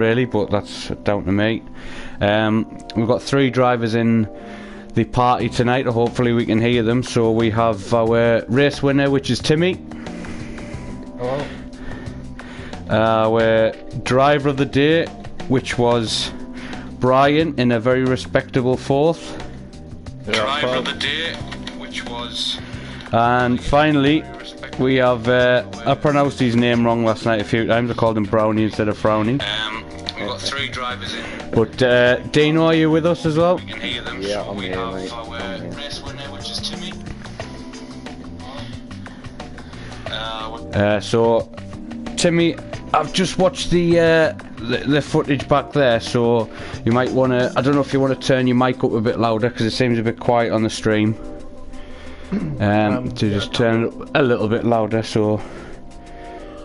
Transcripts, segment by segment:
really, but that's down to me. We've got 3 drivers in the party tonight, so hopefully we can hear them. So we have our race winner, which is Timmy. Hello. Our driver of the day, which was Brian, in a very respectable 4th. Driver of the day, which was... And finally, we have, I pronounced his name wrong last night a few times. I called him Brownie instead of Frowny. We've got 3 drivers in. But, Dino, are you with us as well? We can hear them. Yeah, so I'm we here, have mate. our race winner, which is Timmy. So, Timmy, I've just watched the footage back there, so you might want to, I don't know if you want to turn your mic up a bit louder, because it seems a bit quiet on the stream. To just turn it up a little bit louder, so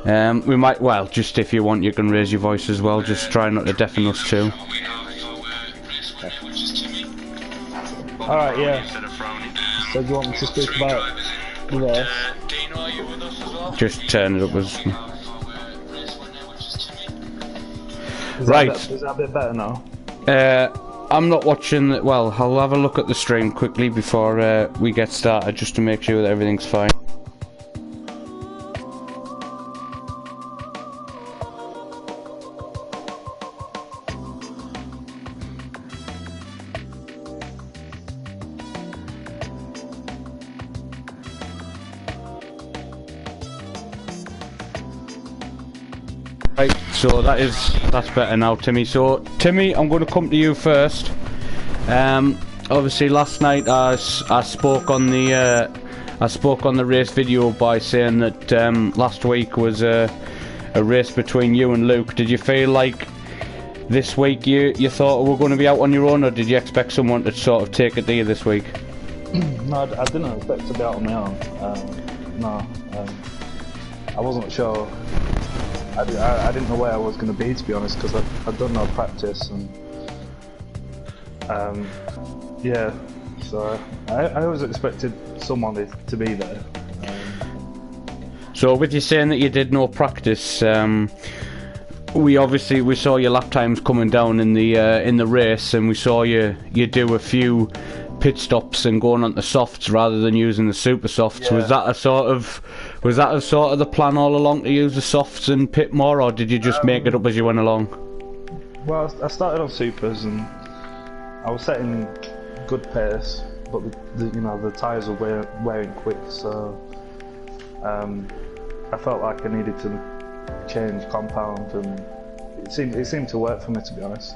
we might, well, just if you want you can raise your voice as well, just try not to deafen us too. We have our race winner, which is Timmy. Alright, yeah. Instead of Frowny. So do you want me to speak 3 about drivers in. the But, race? Dino, are you with us as well? Just turn it up as... We have our race winner, which is Timmy. Right. Is that a bit better now? I'm not watching, well, I'll have a look at the stream quickly before we get started, just to make sure that everything's fine. Right, so that's better now, Timmy. So, Timmy, I'm going to come to you first. Obviously, last night I spoke on the race video by saying that last week was a race between you and Luke. Did you feel like this week you thought we were going to be out on your own, or did you expect someone to sort of take it to you this week? No, I didn't expect to be out on my own. I wasn't sure. I didn't know where I was going to be, to be honest, because I'd done no practice, and yeah, so I always expected someone to be there. So with you saying that you did no practice, we saw your lap times coming down in the race, and we saw you do a few pit stops and going on the softs rather than using the super softs. Yeah. Was that a sort of the plan all along, to use the softs and pit more, or did you just make it up as you went along? Well, I started on supers and I was setting good pace, but the tyres were wearing quick, so I felt like I needed to change compound, and it seemed to work for me, to be honest.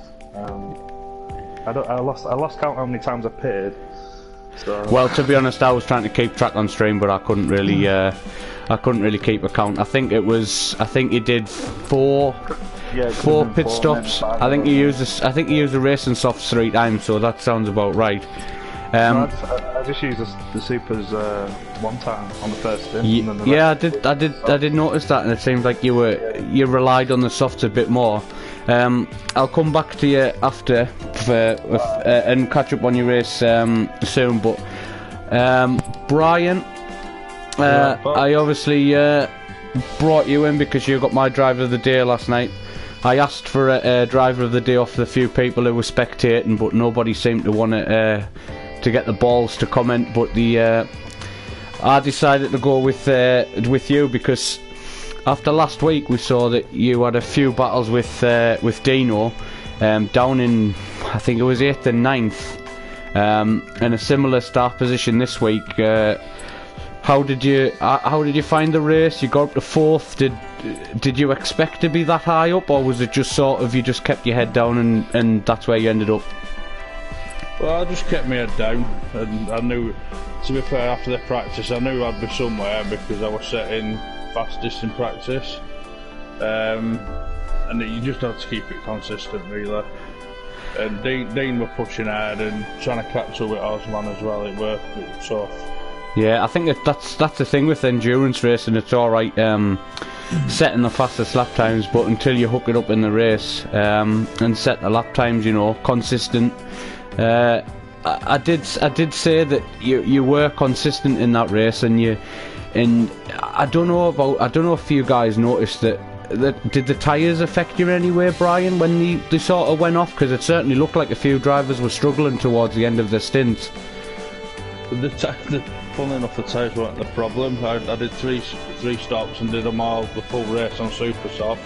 I lost count how many times I pitted. So. Well, to be honest, I was trying to keep track on stream, but I couldn't really keep a count. I think you did four pit stops. I think you used the racing softs 3 times, so that sounds about right. I just used the supers 1 time on the first spin. Yeah, I did notice that, and it seems like you relied on the softs a bit more. I'll come back to you after and catch up on your race soon. But Brian, I obviously brought you in because you got my driver of the day last night. I asked for a driver of the day off the few people who were spectating, but nobody seemed to want to get the balls to comment. But I decided to go with you because after last week we saw that you had a few battles with Dino down in, I think it was 8th and 9th, and a similar start position this week. How did you find the race? You got up to 4th. Did you expect to be that high up, or was it just sort of you just kept your head down and that's where you ended up? Well, I just kept my head down, and I knew, to be fair, after the practice I knew I'd be somewhere because I was setting fastest in practice, and you just have to keep it consistent, really. And Dean were pushing hard and trying to catch up with Osman as well. It was tough. Yeah, I think that's the thing with endurance racing. It's alright setting the fastest lap times, but until you hook it up in the race and set the lap times, consistent. I did say that you were consistent in that race, and I don't know if you guys noticed that did the tyres affect you in any way, Brian, when they sort of went off? Because it certainly looked like a few drivers were struggling towards the end of their stints. Funnily enough, the tyres weren't the problem. I did three stops and did them all the full race on super soft.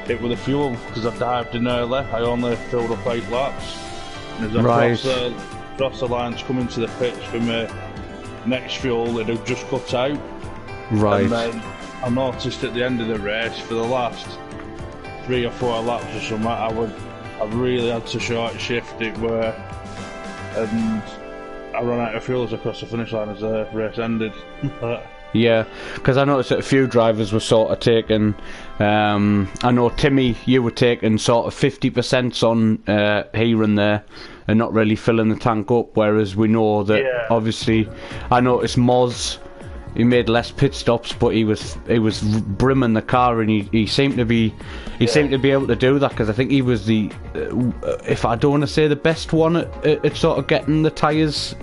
It was the fuel, because I dived in early. I only filled up 8 laps. And as I crossed the lines coming to the pits for my next fuel, it had just cut out. Right. And then I noticed at the end of the race, for the last 3 or 4 laps or something, I really had to short shift it where, and I ran out of fuels across the finish line as the race ended. Yeah, because I noticed that a few drivers were sort of taking, I know Timmy, you were taking sort of 50% on here and there and not really filling the tank up, whereas we know that obviously, I noticed Moz, he made less pit stops, but he was brimming the car, and he seemed to be able to do that, because I think he was the if I don't want to say the best one at sort of getting the tyres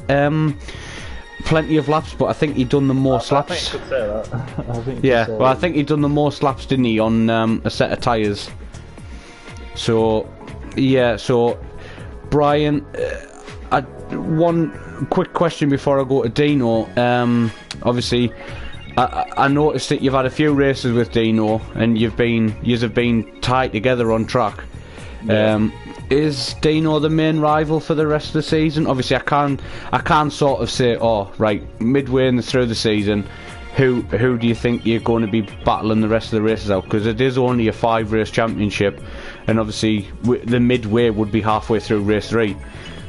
plenty of laps, but I think he'd done the most laps. I think you could say that. I think I think he'd done the most laps, didn't he, on a set of tyres. So Brian, one quick question before I go to Dino. Obviously, I noticed that you've had a few races with Dino, and you've been tied together on track. Yeah. Is Dino the main rival for the rest of the season? Obviously, I can't sort of say, oh right, midway through the season, who do you think you're going to be battling the rest of the races out? Because it is only a 5-race championship, and obviously the midway would be halfway through race 3.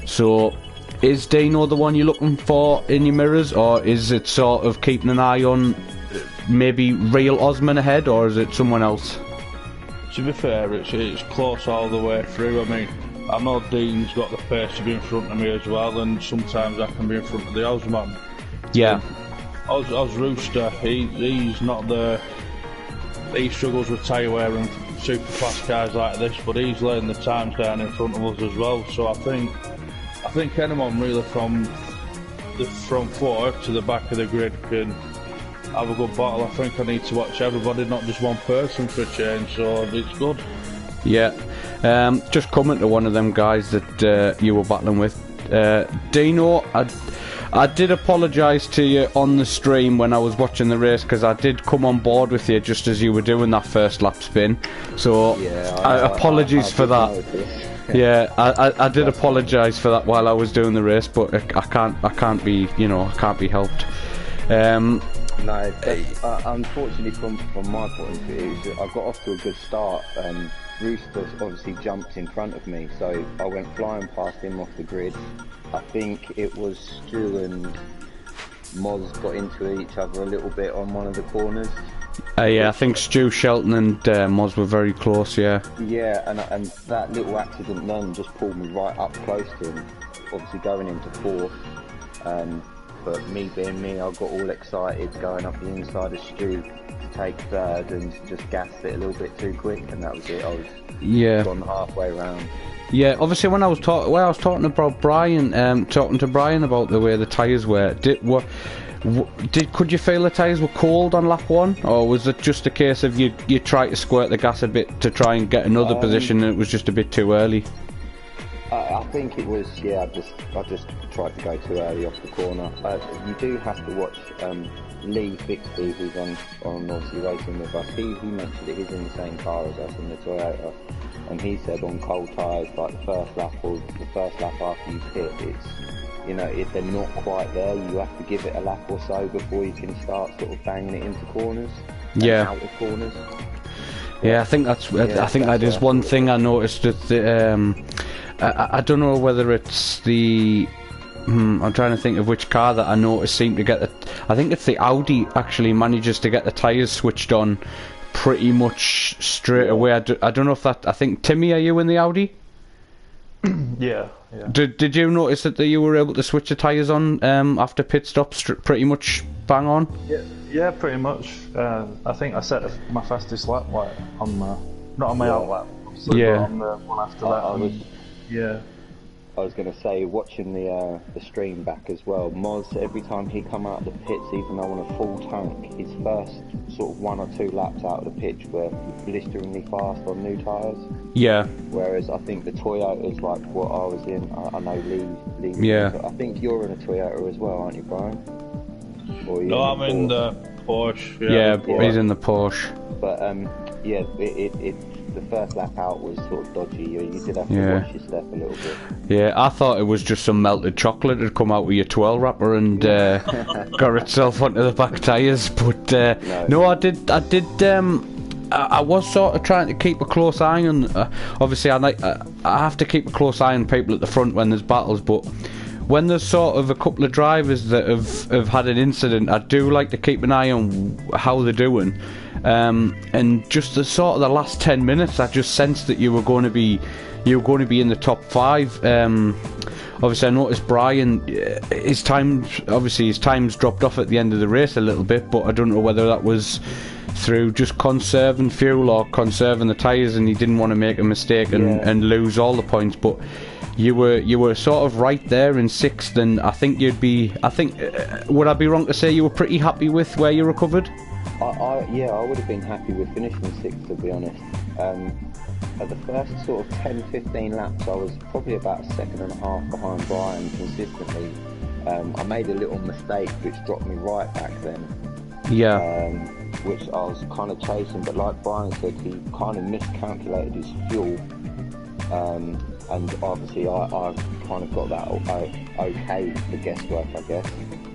So, is Dino the one you're looking for in your mirrors, or is it sort of keeping an eye on maybe real Osman ahead, or is it someone else? To be fair, it's close all the way through. I mean, I know Dean's got the pace to be in front of me as well, and sometimes I can be in front of the Osman. Yeah. Oz Rooster, he's not the... He struggles with tyre wear and super fast cars like this, but he's laying the times down in front of us as well. So I think anyone really from the front 4 to the back of the grid can have a good battle. I think I need to watch everybody, not just one person for a change, so it's good. Yeah. Just coming to one of them guys that you were battling with. Dino, I did apologise to you on the stream when I was watching the race, because I did come on board with you just as you were doing that first lap spin. So apologies for that. Yeah, I did apologise for that while I was doing the race, but I can't be helped. No, unfortunately from my point of view, I got off to a good start. Rooster obviously jumped in front of me, so I went flying past him off the grid. I think it was Stu and Moz got into each other a little bit on one of the corners. Yeah, I think Stu Shelton and Moz were very close, yeah. Yeah, and that little accident then just pulled me right up close to him, obviously going into 4th. But me being me, I got all excited going up the inside of Stu to take 3rd and just gassed it a little bit too quick, and that was it. I was gone halfway round. Yeah, obviously when I was talking about Brian, talking to Brian about the way the tyres were, could you feel the tyres were cold on lap 1, or was it just a case of you tried to squirt the gas a bit to try and get another position, and it was just a bit too early? I think it was, I just tried to go too early off the corner. You do have to watch Lee Bixby, who's on obviously racing with us. He mentioned that he's in the same car as us in the Toyota, and he said on cold tyres, like the first lap after you pit, it's, if they're not quite there, you have to give it a lap or so before you can start sort of banging it into corners. Out of corners. Yeah, I think that is one thing I noticed with the. I don't know whether it's the. I'm trying to think of which car that I noticed seemed to get the. I think it's the Audi actually manages to get the tyres switched on pretty much straight away. I don't know if that. I think Timmy, are you in the Audi? Yeah. Did you notice that you were able to switch the tyres on after pit stops pretty much bang on? Yeah, pretty much. I think I set my fastest lap on my not on my out lap. So on the one after that. I was going to say, watching the stream back as well, Moz, every time he come out of the pits, even though on a full tank, his first sort of 1 or 2 laps out of the pitch were blisteringly fast on new tyres. Yeah. Whereas I think the Toyotas, like what I was in, I know Lee. Yeah. I think you're in a Toyota as well, aren't you, Brian? Or No, I'm in the Porsche. Yeah, Yeah. he's in the Porsche. But yeah, the first lap out was sort of dodgy. You did have to Yeah. watch your step a little bit. Yeah, I thought it was just some melted chocolate had come out with your twirl wrapper and got itself onto the back tyres. But no, I did. I was sort of trying to keep a close eye on. Obviously, I have to keep a close eye on people at the front when there's battles, but when there's sort of a couple of drivers that have had an incident, I do like to keep an eye on how they're doing. And just the sort of the last 10 minutes, I just sensed that you were going to be in the top 5. Obviously, I noticed Brian, his times dropped off at the end of the race a little bit, but I don't know whether that was through just conserving fuel or conserving the tyres, and he didn't want to make a mistake and lose all the points. But you were sort of right there in 6th, and I think would I be wrong to say you were pretty happy with where you recovered? I would have been happy with finishing 6th, to be honest. At the first sort of 10-15 laps, I was probably about a second and a half behind Brian consistently. I made a little mistake which dropped me right back then. Yeah. Which I was kind of chasing, but like Brian said, he kind of miscalculated his fuel. And obviously I kind of got that okay for guesswork, I guess.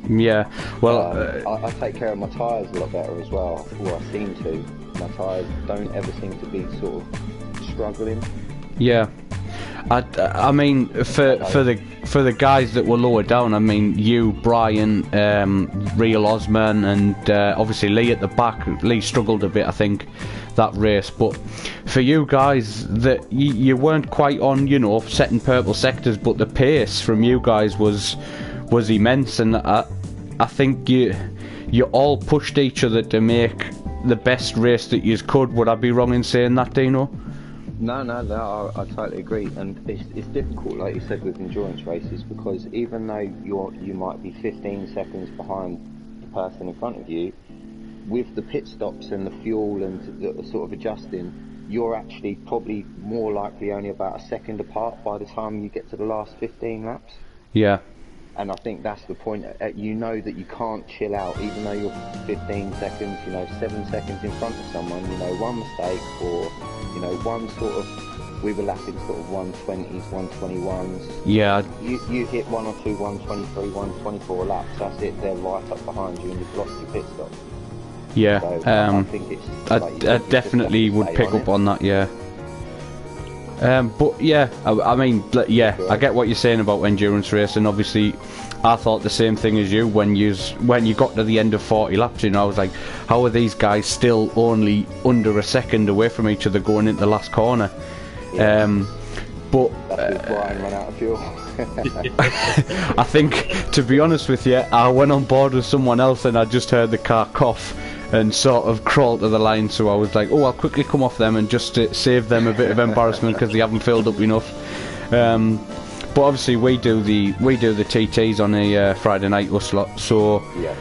Yeah, well... I take care of my tyres a lot better as well, or I seem to. My tyres don't ever seem to be sort of struggling. Yeah. I mean, for the guys that were lower down, I mean, you, Brian, Real Osman, and obviously Lee at the back. Lee struggled a bit, I think, that race. But for you guys, that you weren't quite on, setting purple sectors, but the pace from you guys was immense, and I think you all pushed each other to make the best race that you could. Would I be wrong in saying that, Dino? No, I totally agree, and it's difficult, like you said, with endurance races, because even though you might be 15 seconds behind the person in front of you, with the pit stops and the fuel and the sort of adjusting, you're actually probably more likely only about a second apart by the time you get to the last 15 laps. Yeah. And I think that's the point. You know that you can't chill out, even though you're 15 seconds, 7 seconds in front of someone. One mistake, or one sort of, we were lapping sort of 120s, 121s. Yeah. You hit 1 or 2, 123, 124 laps. That's it. They're right up behind you, and you've lost your pit stop. Yeah. So, I think it's. I definitely would pick up on that. Yeah. But yeah, I mean, yeah, I get what you're saying about endurance racing. Obviously, I thought the same thing as you when you got to the end of 40 laps. I was like, how are these guys still only under a second away from each other going into the last corner? Yeah. But that's Brian ran out of fuel. I think, to be honest with you, I went on board with someone else and I just heard the car cough and sort of crawled to the line, so I was like, I'll quickly come off them and just save them a bit of embarrassment because they haven't filled up enough. But obviously we do the TTs on a Friday night slot, so yeah.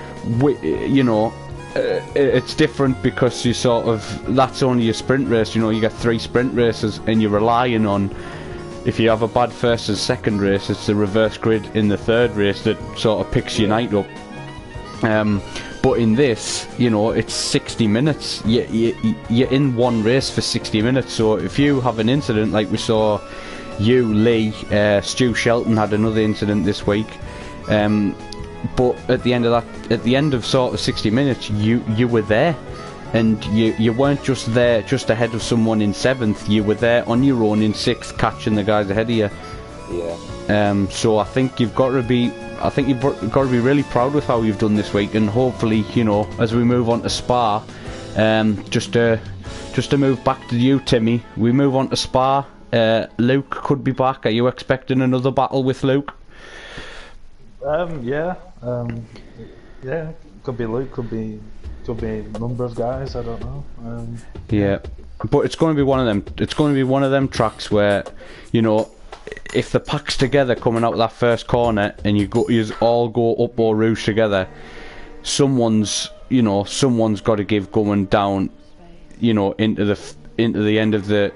It's different because you that's only a sprint race. You get 3 sprint races and you're relying on, if you have a bad first and second race, it's the reverse grid in the third race that sort of picks your night up. But in this, it's 60 minutes. You're in one race for 60 minutes. So if you have an incident like we saw, you, Lee, Stu Shelton had another incident this week. But at the end of sort of 60 minutes, you were there, and you weren't just there just ahead of someone in 7th. You were there on your own in 6th, catching the guys ahead of you. Yeah. So I think you've got to be really proud with how you've done this week, and hopefully, as we move on to Spa, just to move back to you, Timmy, we move on to Spa. Luke could be back. Are you expecting another battle with Luke? Yeah. Could be Luke. Could be a number of guys. I don't know. Yeah, but it's going to be one of them. It's going to be one of them tracks where, if the pack's together coming out of that first corner and you all go up or rouge together, someone's got to give going down, into the end of the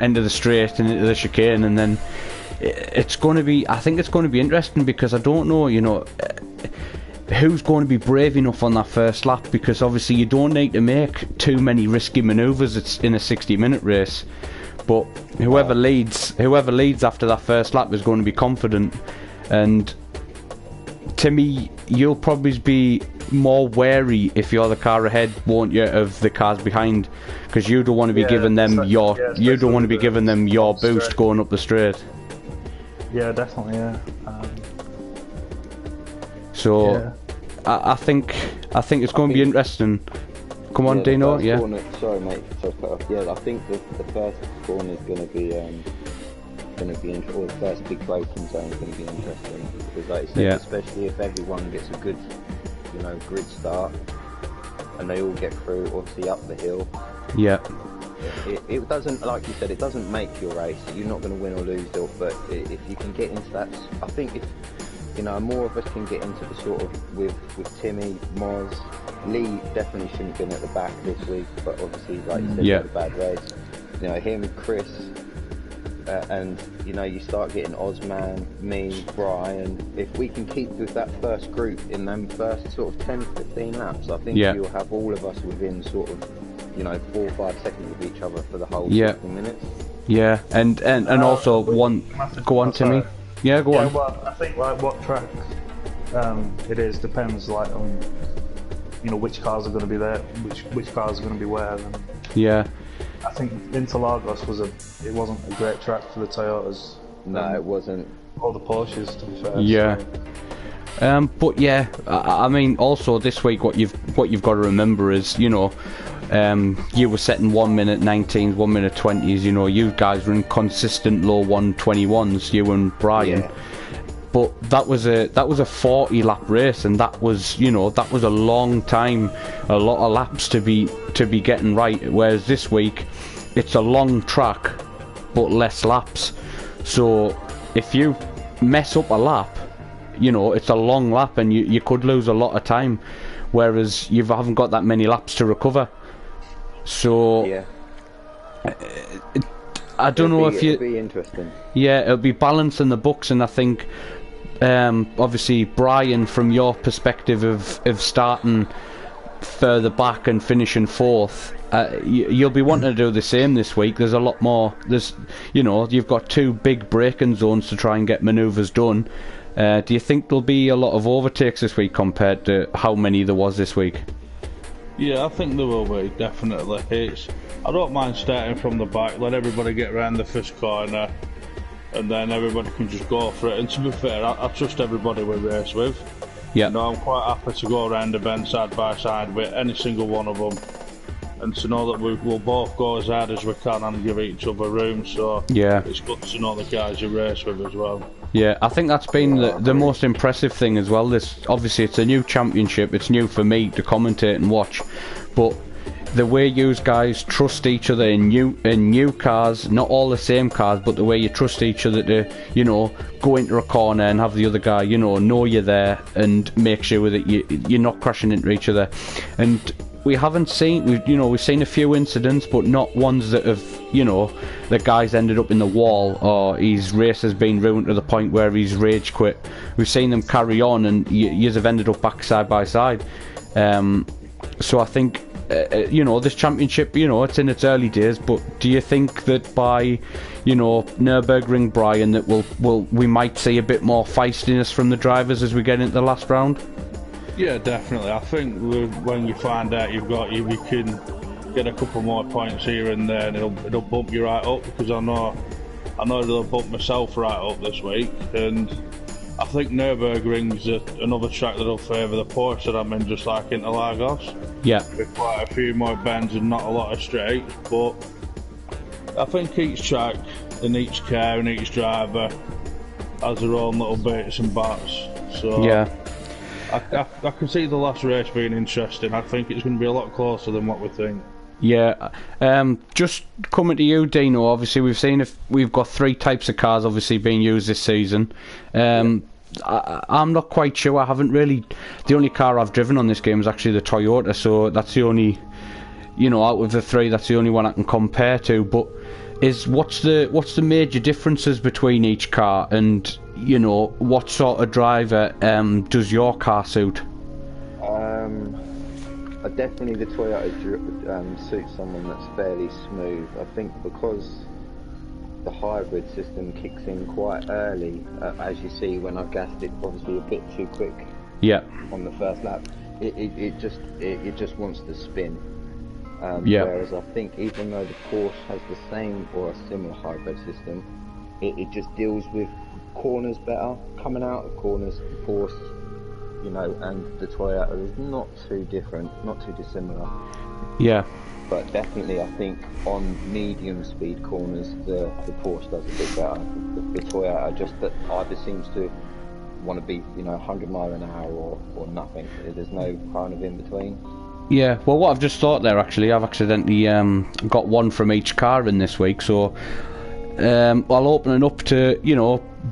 end of the straight and into the chicane, and then it's going to be. I think it's going to be interesting because I don't know, who's going to be brave enough on that first lap, because obviously you don't need to make too many risky manoeuvres. It's in a 60-minute race, but whoever leads after that first lap is going to be confident. And to me, you'll probably be more wary if you're the car ahead, won't you, of the cars behind, because you don't want to be giving them giving them your boost going up the straight. Yeah, definitely. Yeah. So Yeah. I think it's going to be interesting. Come on, Dino. Yeah. Sorry, mate. Sorry, cut off. Yeah, I think the first corner is going to be or the first big braking zone is going to be interesting, because, like I said, especially if everyone gets a good, grid start, and they all get through, obviously up the hill. Yeah. It doesn't, like you said, it doesn't make your race. You're not going to win or lose, but if you can get into that, I think if more of us can get into the sort of with Timmy, Moz, Lee definitely shouldn't have been at the back this week, but obviously, like you said, he had a bad race. Him, Chris, and you start getting Osman, me, Brian. If we can keep with that first group in them first sort of 10-15 laps, I think you'll have all of us within sort of 4 or 5 seconds of each other for the whole 60 minutes. Yeah, and also one. Go on, Timmy. Yeah, go on. Well, I think what track it is depends on which cars are going to be there, which cars are going to be where. And yeah. I think Interlagos wasn't a great track for the Toyotas. No, it wasn't. Or the Porsches, to be fair. Yeah. So. But yeah, I mean, also this week, what you've got to remember is, you were setting 1 minute 19s, 1 minute 20s. You guys were in consistent low 121s, you and Brian. Yeah. But that was a 40 lap race, and that was a long time, a lot of laps to be getting right. Whereas this week, it's a long track, but less laps. So if you mess up a lap, it's a long lap, and you could lose a lot of time. Whereas you haven't got that many laps to recover. So yeah. I don't know if it'll be interesting. Yeah, it'll be balancing the books, and I think. Obviously, Brian, from your perspective of starting further back and finishing fourth, you'll be wanting to do the same this week. There's a lot more. You've got 2 big braking zones to try and get manoeuvres done. Do you think there'll be a lot of overtakes this week compared to how many there was this week? Yeah, I think there will be, definitely. I don't mind starting from the back, let everybody get around the first corner, and then everybody can just go for it. And to be fair, I trust everybody we race with. Yeah. I'm quite happy to go around the bend side by side with any single one of them, and to know that we'll both go as hard as we can and give each other room. So yeah, it's good to know the guys you race with as well. Yeah, I think that's been the most impressive thing as well. Obviously it's a new championship. It's new for me to commentate and watch, but the way you guys trust each other in new cars, not all the same cars, but the way you trust each other to, go into a corner and have the other guy, know you're there and make sure that you're not crashing into each other. And we haven't seen, we've seen a few incidents, but not ones that have, the guy's ended up in the wall or his race has been ruined to the point where he's rage quit. We've seen them carry on, and yous have ended up back side by side. So I think. This championship, it's in its early days, but do you think that by, Nürburgring, Brian, that we might see a bit more feistiness from the drivers as we get into the last round? Yeah, definitely. I think when you find out you can get a couple more points here and there, and it'll bump you right up, because I know it'll bump myself right up this week, and I think Nürburgring's another track that'll favour the Porsche that I'm in, just like Interlagos. Yeah. With quite a few more bends and not a lot of straights, but I think each track and each car and each driver has their own little bits and bats. So yeah, I can see the last race being interesting. I think it's going to be a lot closer than what we think. Yeah, just coming to you, Dino. Obviously, we've seen if we've got 3 types of cars obviously being used this season. I'm not quite sure. I haven't really. The only car I've driven on this game is actually the Toyota, so that's the only, out of the 3, that's the only one I can compare to. But what's the major differences between each car, and what sort of driver does your car suit? Definitely the Toyota suits someone that's fairly smooth. I think because the hybrid system kicks in quite early, as you see when I gassed it obviously a bit too quick. Yeah. On the first lap, it just wants to spin. Yeah. Whereas I think even though the Porsche has the same or a similar hybrid system, it just deals with corners better, coming out of corners. Porsche, and the Toyota is not too different, not too dissimilar. Yeah. But definitely, I think on medium speed corners, the Porsche does a bit better. The Toyota just either seems to want to be, 100 miles an hour or nothing. There's no kind of in between. Yeah, well, what I've just thought there, actually, I've accidentally got one from each car in this week, so I'll open it up to,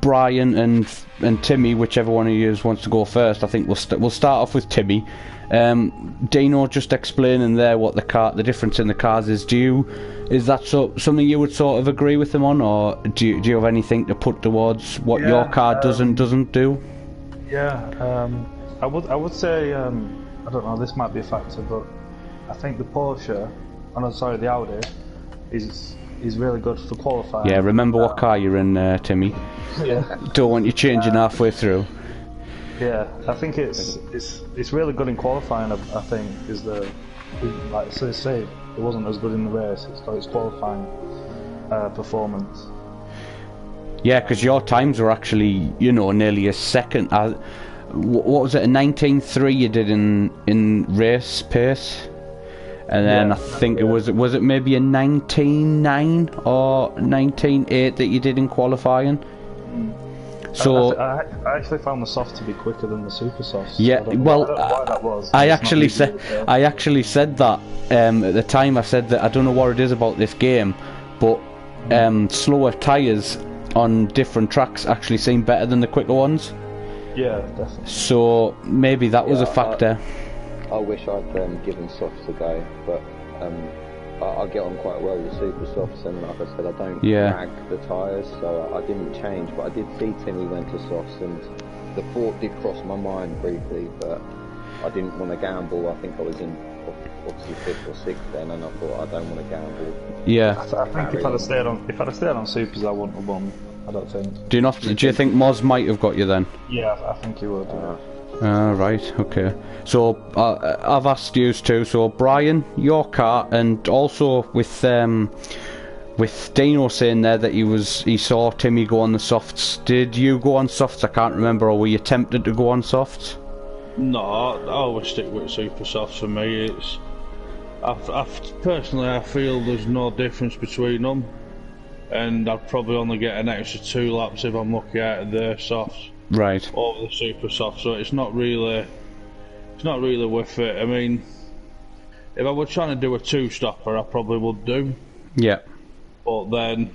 Brian and Timmy, whichever one of you wants to go first. I think we'll start off with Timmy. Dino just explaining there what the difference in the cars is. Is that something you would sort of agree with them on, or do you have anything to put towards what your car does and doesn't do? Yeah, I would say I don't know. This might be a factor, but I think the Porsche, the Audi, is really good for qualifying. Yeah, remember what car you're in, Timmy. Yeah. Don't want you changing halfway through. Yeah, I think it's really good in qualifying. I think is like they say, it wasn't as good in the race. It's got its qualifying performance. Yeah, because your times were actually nearly a second. What was it? A 19.3 you did in race pace, and then I think it was maybe a 19.9 or 19.8 that you did in qualifying. So I actually found the soft to be quicker than the super softs. Yeah, well, I don't know why that was. I actually said that at the time. I said that I don't know what it is about this game, but slower tyres on different tracks actually seem better than the quicker ones. Yeah, definitely. So maybe that was a factor. I wish I'd given softs a go, but I get on quite well with the super softs, and like I said, I don't drag the tyres, so I didn't change. But I did see Timmy went to softs, and the thought did cross my mind briefly, but I didn't want to gamble. I think I was in obviously 5th or 6th then, and I thought I don't want to gamble. Yeah. I think if I'd have stayed on supers, I wouldn't have won. I don't think. Do you think Moz might have got you then? Yeah, I think he would. Right, okay. So I've asked you too. So Brian, your car, and also with Dino saying there that he saw Timmy go on the softs. Did you go on softs? I can't remember. Or were you tempted to go on softs? No, I always stick with super softs for me. Personally, I feel there's no difference between them, and I'd probably only get an extra 2 laps if I'm lucky out of the softs. Right. Over the super soft, so it's not really worth it. I mean, if I were trying to do a 2-stopper, I probably would do. Yeah. But then,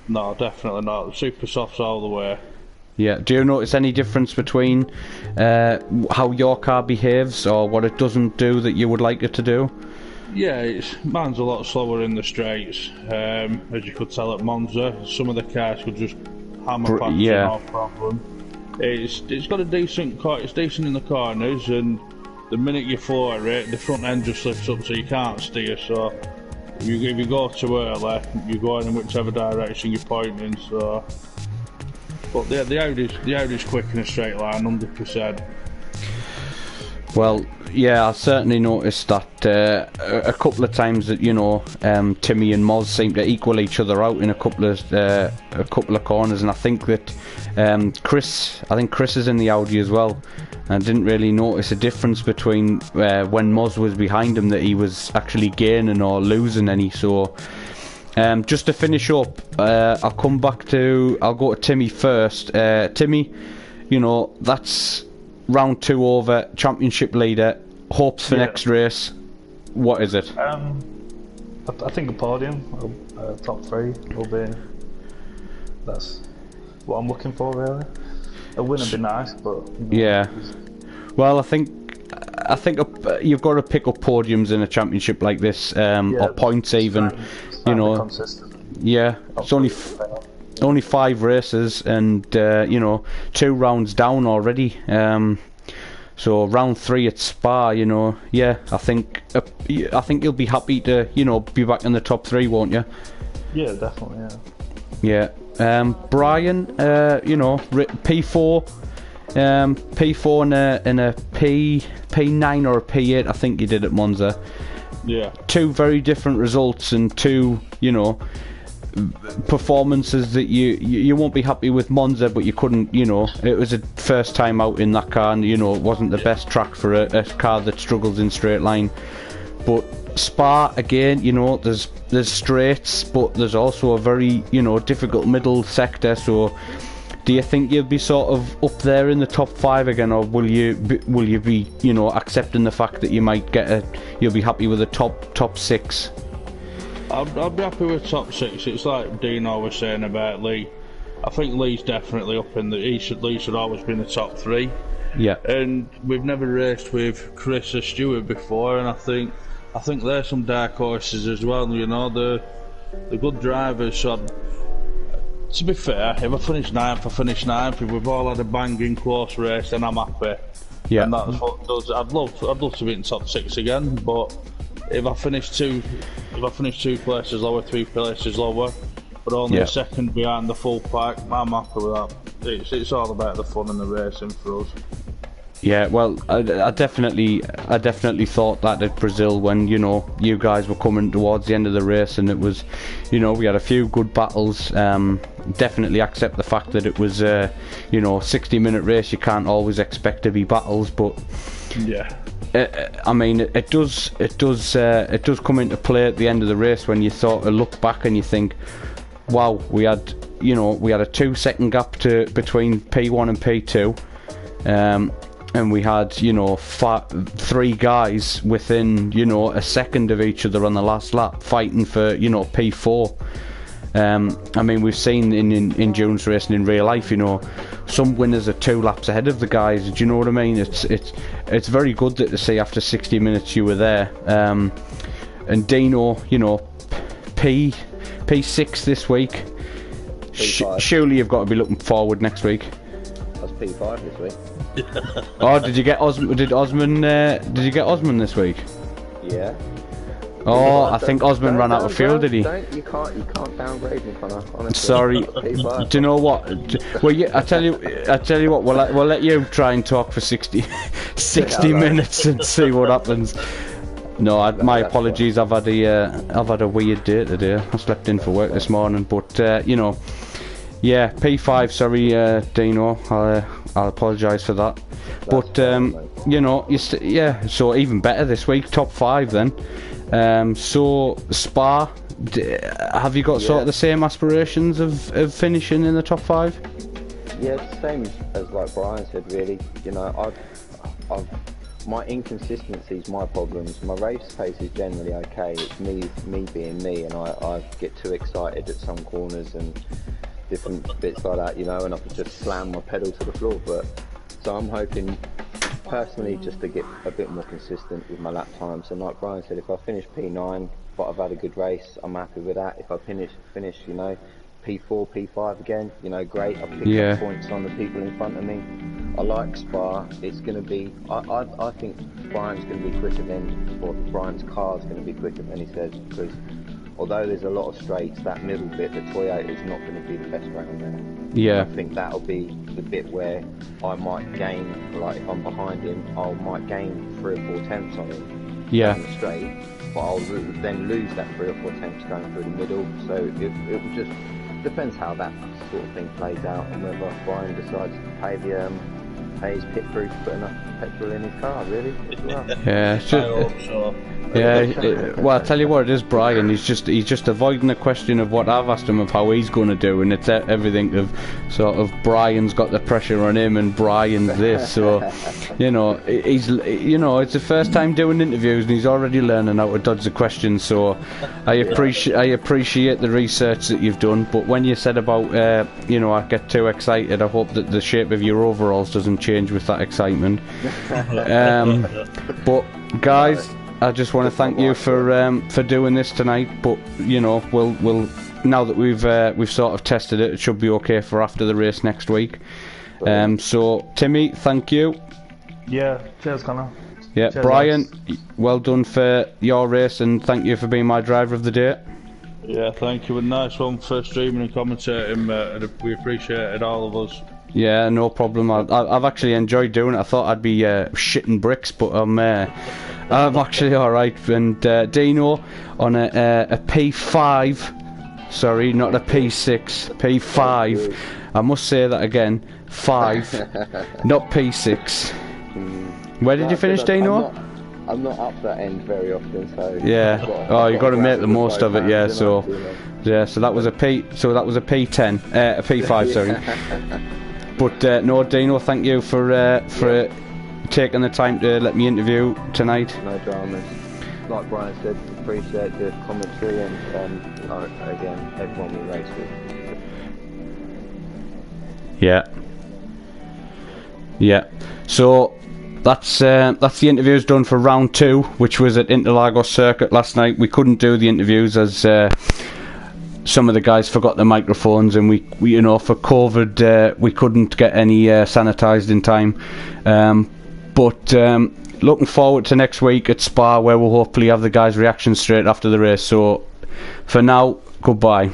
no, definitely not. Super softs all the way. Yeah. Do you notice any difference between how your car behaves or what it doesn't do that you would like it to do? Yeah, mine's a lot slower in the straights. As you could tell at Monza, some of the cars could just hammer past no problem. It's got a decent car. It's decent in the corners, and the minute you floor it, the front end just lifts up, so you can't steer. So if you go too early, you're going in whichever direction you're pointing. So, but the Audi's quick in a straight line, 100%. Well, yeah, I certainly noticed that a couple of times that Timmy and Moz seem to equal each other out in a couple of corners, and I think that Chris is in the Audi as well. I didn't really notice a difference between when Moz was behind him that he was actually gaining or losing any. So just to finish up, I'll go to Timmy first. Timmy, that's round 2 over, championship leader, hopes for next race. what is it? I think a podium, top 3 will be. That's what I'm looking for, really. A win would be nice, but yeah. Well, I think you've got to pick up podiums in a championship like this, or points even. You know, consistent. Yeah, it's only 5 races, and 2 rounds down already. So round 3 at Spa, yeah, I think you'll be happy to be back in the top 3, won't you? Yeah, definitely. Yeah. Brian, P4, P4 in a P9 or a P8, I think you did at Monza. Yeah. 2 very different results, and 2, performances that you won't be happy with. Monza, but you couldn't, it was a first time out in that car, and it wasn't the best track for a car that struggles in straight line. But Spa, again, there's straights, but there's also a very difficult middle sector. So do you think you'll be sort of up there in the top 5 again, or will you be accepting the fact that you might you'll be happy with the top 6? I'll be happy with top 6. It's like Dino was saying about Lee. I think Lee's definitely up in Lee should always be in the top 3. Yeah. And we've never raced with Chris or Stewart before, and I think there's some dark horses as well. The good drivers. So to be fair, if I finish 9th, I finish 9th. If we've all had a banging close race, then I'm happy. Yeah. And that's what does. I'd love to be in top 6 again, but if I finish 2 places lower, 3 places lower, but only a second behind the full pack, I'm happy with that. It's all about the fun and the racing for us. Yeah, well, I definitely thought that at Brazil when you guys were coming towards the end of the race, and it was, we had a few good battles. Definitely accept the fact that it was 60-minute race. You can't always expect to be battles, but yeah. I mean, it does come into play at the end of the race when you sort of look back and you think, wow, we had a 2-second gap between P1 and P2, and we had 3 guys within a second of each other on the last lap fighting for P4. I mean, we've seen in endurance racing in real life, some winners are 2 laps ahead of the guys. Do you know what I mean? It's very good to see after 60 minutes you were there. And Dino, P6 this week. Surely you've got to be looking forward next week. That's P5 this week. Oh, did you get Osman? Did you get Osman this week? Yeah. Oh, I think Osman ran out of fuel, did he? You can't downgrade me, Connor. Honestly. Sorry. Do you know what? Well, yeah, I tell you what. We'll let you try and talk for 60 minutes and see what happens. No, my apologies. I've had a weird day today. I slept in for work this morning, but yeah, P5. Sorry, Dino. I'll apologise for that. But so even better this week, top 5 then. So Spa, have you got sort of the same aspirations of finishing in the top 5? Yeah, it's the same as like Brian said. Really, I've my inconsistencies, my problems. My race pace is generally okay. It's me being me, and I get too excited at some corners and different bits like that, and I could just slam my pedal to the floor. But so I'm hoping personally just to get a bit more consistent with my lap times. And like Brian said, if I finish P9 but I've had a good race, I'm happy with that. If I finish P4, P5 again, great. I pick up points on the people in front of me. I like Spa. It's going to be, I think Brian's going to be quicker Brian's car's going to be quicker than he says, because although there's a lot of straights, that middle bit, the Toyota is not going to be the best round there. Yeah. I think that'll be the bit where I might gain, like if I'm behind him, I might gain 3 or 4 tenths on him down the straight, but I'll then lose that 3 or 4 tenths going through the middle. So it just depends how that sort of thing plays out, and whether Brian decides to pay his pit crew to put enough petrol in his car, really, as well. Yeah, I hope so. Well, I tell you what, it is Brian. He's just avoiding the question of what I've asked him of how he's going to do, and it's everything of sort of Brian's got the pressure on him and Brian's this. So, he's it's the first time doing interviews and he's already learning how to dodge the questions. So, I appreciate the research that you've done. But when you said about I get too excited, I hope that the shape of your overalls doesn't change with that excitement. But guys, I just want to thank you for doing this tonight. But we'll now that we've sort of tested it, it should be okay for after the race next week. So Timmy, thank you. Yeah, cheers, Connor. Yeah, cheers, Brian, guys. well done for your race, and thank you for being my driver of the day. Yeah, thank you. A nice one for streaming and commentating. We appreciate it, all of us. Yeah, no problem. I've actually enjoyed doing it. I thought I'd be shitting bricks, but I'm actually alright. And Dino on a P5, sorry, not a P6, P5. I must say that again, 5, not P6. Where did you finish, Dino? I'm not up that end very often, so yeah. Oh, you got to make the most of it, yeah. So, yeah. So that was a P10, a P5, sorry. But no, Dino, thank you for taking the time to let me interview tonight. No dramas. Like Brian said, appreciate the commentary and again, everyone we race with. Yeah. Yeah. So that's the interviews done for round 2, which was at Interlagos circuit last night. We couldn't do the interviews as some of the guys forgot their microphones, and we for COVID we couldn't get any sanitised in time. But looking forward to next week at Spa, where we'll hopefully have the guys' reactions straight after the race. So for now, goodbye.